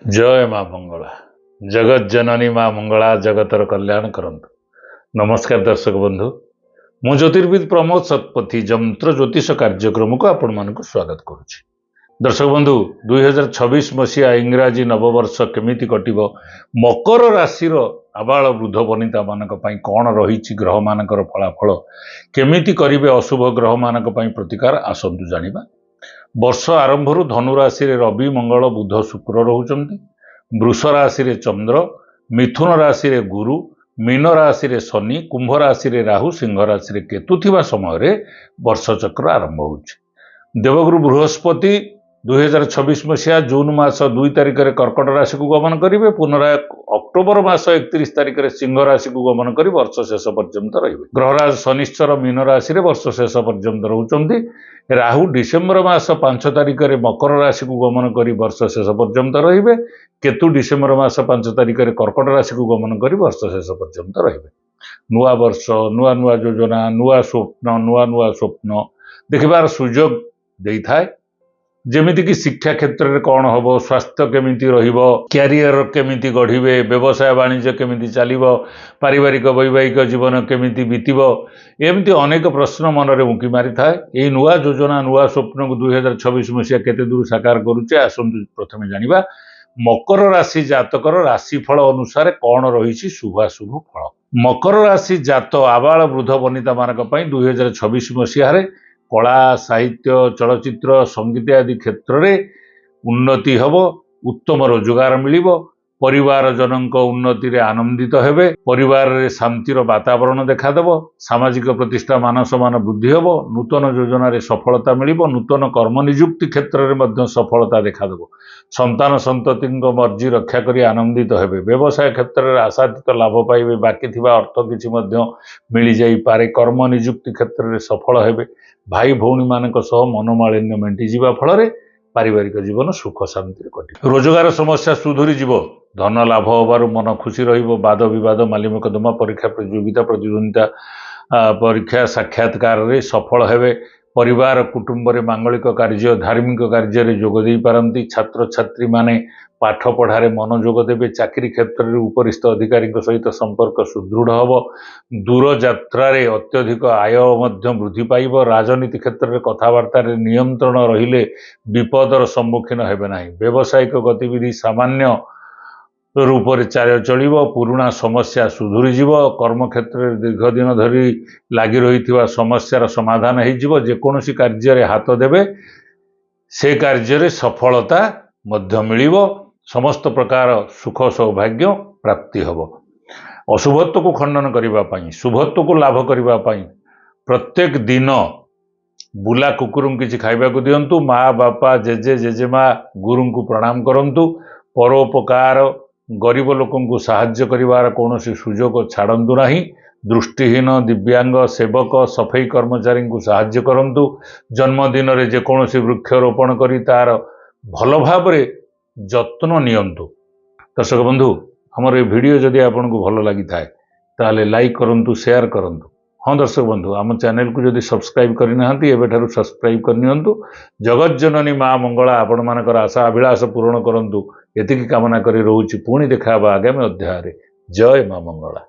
जय माँ मंगला। जगत जननी माँ मंगला जगतर कल्याण करंतु। नमस्कार दर्शक बंधु, मु ज्योतिर्विद प्रमोद शतपथी जंत्र ज्योतिष कार्यक्रम को आपण मानक स्वागत करुच्ची। दर्शक बंधु 2026 मसीहा इंग्राजी नववर्ष केमिति कटिबो, मकर राशि आबाल वृद्ध वनिता मानक पई कौन रही ग्रह मानकर फलाफल केमिति करिवे, अशुभ ग्रह मानक पई प्रतिकार आसंतु जानिबा। वर्ष आरंभ धनु राशि रवि मंगल बुध शुक्र रोचंती, वृष राशि चंद्र, मिथुन राशि गुरु, मीन राशि शनि, कुंभ राशि राहु, सिंह राशि केतु थिबा समय वर्ष चक्र आरंभ होउछि। देवगुरु बृहस्पति 2026 मसीहा जून मास 2 तारिख में कर्कट राशि को गमन करेंगे, पुनराय अक्टोबर मास 31 तारिख में सिंह राशि को गमन कर वर्ष शेष पर्यंत रे। ग्रहराज शनिश्चर मीन राशि वर्ष शेष पर्यंत रोचंती। राहु डिसेम्बर मास 5 तारिख में मकर राशि को गमन कर वर्ष शेष पर्यंत रे। केतु डिसेम्बर मास 5 तारिख में कर्कट राशि को गमन कर वर्ष शेष पर्यंत रे। नुआ वर्ष नुआ नुआ योजना, नुआ स्वप्न देखिबार सुजोग देई थाए। जेमिति कि शिक्षा क्षेत्र में कौन हम, स्वास्थ्य केमिति रहिबो, क्यारियर केमिति गढ़िबे, व्यवसाय वाणिज्य केमिति चलिबो, पारिवारिक वैवाहिक जीवन केमिति बीतिबो, एमती अनेक प्रश्न मन में उंकी मारी थाए। ये नुआ योजना नुआ स्वप्न को 2026 मसीहा केते दूर साकार करुचे आसंतु प्रथमे जानिबा। मकर राशि जातकर राशिफल अनुसार कौन रही शुभाशुभ फल। मकर राशि जात आबाल वृद्ध वनिता मानक पई 2026 मसीहा कला साहित्य चलचित्र संगीत आदि क्षेत्र में उन्नति हब, उत्तम रोजगार मिलिबो, परिवार जनक उन्नति रे आनंदित हेबे, परिवार रे शांतिर वातावरण देखादेव, सामाजिक प्रतिष्ठा मान सम्मान वृद्धि हब, नूतन योजना रे सफलता मिलिबो, नूतन कर्म नियुक्ति क्षेत्र में मध्य सफलता देखादेव, संतान संतति मर्जी रक्षा करी आनंदित हेबे, व्यवसाय क्षेत्र में आशातीत लाभ पाइबे, बाकी थिबा अर्थ किछि मध्य मिली जाई पारे, कर्म नियुक्ति क्षेत्र में सफल हेबे, भाई भौणी मानक सह मनोमालिन्य मेंटी जीवा फल पारिवारिक जीवन सुख शांति कटे। रोजगार समस्या सुधुरी जीव, धन लाभ होबारु मन खुशी रहिबो, वाद विवाद माली मकदमा परीक्षा प्रतियोगिता प्रतिद्वंदिता परीक्षा साक्षात्कार रे सफल हेबे, परिवार कुटुंब रे मांगलिक कार्य धार्मिक कार्य रे जोग देई पारंती, छात्र छात्री माने पाठ पढ़ारे मनोयोग देवे, चाकरी क्षेत्र में उपरिस्थ अधिकारी सहित संपर्क सुदृढ़ हब, दूर यात्रा रे अत्यधिक आय मध्य वृद्धि पाइब, राजनीति क्षेत्र में कथबार्ता नियंत्रण रहिले विपदर सम्मुखीन हेबे नाही, व्यावसायिक गतिविधि सामान्य रूप से चलिबो, पुराणा समस्या सुधुरी जीव, कर्म क्षेत्र में दीर्घ दिन धरी लगी रही समस्यार समाधान हो, जेकोसी कार्य हाथ देवे से कार्य सफलता मध्य मिलिबो, समस्त प्रकार सुख सौभाग्य प्राप्ति हब। अशुभत्व को खंडन करने, शुभत्व को लाभ करने प्रत्येक दिन बुला कुकुर किसी खाइबा को दिंतु, माँ बापा जेजे जेजेमा गुरु को प्रणाम करंतु, परोपकार गरीब लोक को साहाय्य करिवार कौनसी सुजोग छाड़ू नहीं, दृष्टिहीन दिव्यांग सेवक सफाई कर्मचारी को साहाय्य करंतु, जन्मदिन रे जेकोसी वृक्षरोपण करी तार भल भाव जत्न नियंतु। दर्शक बंधु, हमर ये वीडियो जदि आपन को भल लगी थाए ताले लाइक करंतु, शेयर करंतु। हाँ दर्शक बंधु, आम चैनल को जदि सब्सक्राइब करना एबेठारु सब्सक्राइब करनियंतु। जगत जननी माँ मंगला आपण मानकर आशा अभिलाष पूर्ण करंतु एतिकी कामना करी रहूछि। पुणी देखा आगामी अध्याय। जय माँ मंगला।